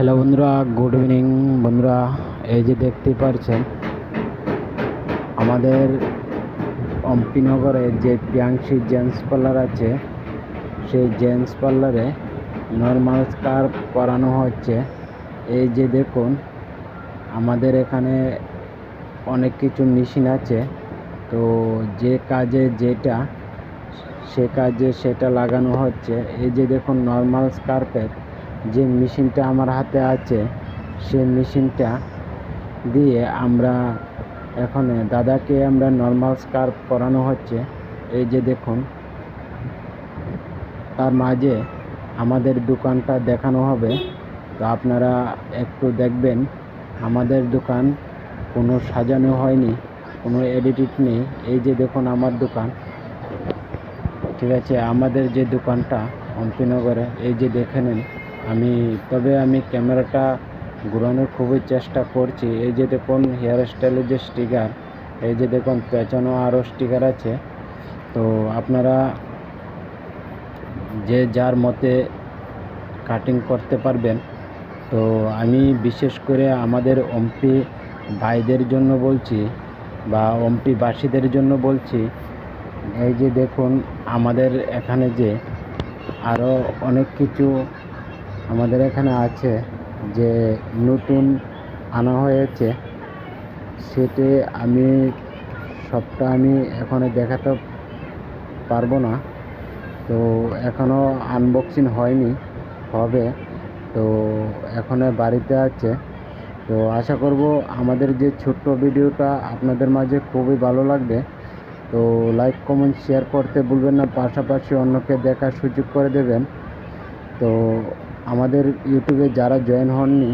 Hello বন্ধুরা, good evening বন্ধুরা। এই যে দেখতে পাচ্ছেন আমাদের অম্পিনগরে যে প্রিয়াংশী জেন্টস পার্লার আছে, সেই জেন্টস পার্লারে নর্মাল স্কার্ফ করানো হচ্ছে। এই যে দেখুন, আমাদের এখানে অনেক কিছু মেশিন আছে, তো যে কাজে যেটা সে কাজে সেটা লাগানো হচ্ছে। এই যে দেখুন, নর্মাল স্কার্ফের যে মেশিনটা আমার হাতে আছে, সে মেশিনটা দিয়ে আমরা এখানে দাদাকে আমরা নর্মাল স্কার্ফ করানো হচ্ছে। এই যে দেখুন, তার মাঝে আমাদের দোকানটা দেখানো হবে, তো আপনারা একটু দেখবেন। আমাদের দোকান কোনো সাজানো হয়নি, কোনো এডিট নেই। এই যে দেখুন আমার দোকান, ঠিক আছে। আমাদের যে দোকানটা অম্পিনগরে, এই যে দেখে নিন। আমি ক্যামেরাটা ঘোরানোর খুবই চেষ্টা করছি। এই যে দেখুন হেয়ার স্টাইলের যে স্টিকার, এই যে দেখুন পেছনেও আরও স্টিকার আছে। তো আপনারা যে যার মতে কাটিং করতে পারবেন। তো আমি বিশেষ করে আমাদের অম্পি ভাইদের জন্য বলছি, বা অম্পিবাসীদের জন্য বলছি। এই যে দেখুন, আমাদের এখানে যে আরও অনেক কিছু আমাদের এখানে আছে, যে নতুন আনা হয়েছে, সেটি সবটা আমি এখনো দেখাতে পারবো না। তো এখনও আনবক্সিং হয়নি, হবে। তো এখনো বাড়িতে আছে। তো আশা করব আমাদের যে ছোট্ট ভিডিওটা আপনাদের মাঝে খুবই ভালো লাগবে। তো লাইক কমেন্ট শেয়ার করতে ভুলবেন না, পাশাপাশি অন্যকে দেখার সুযোগ করে দেবেন। তো আমাদের ইউটিউবে যারা জয়েন হননি,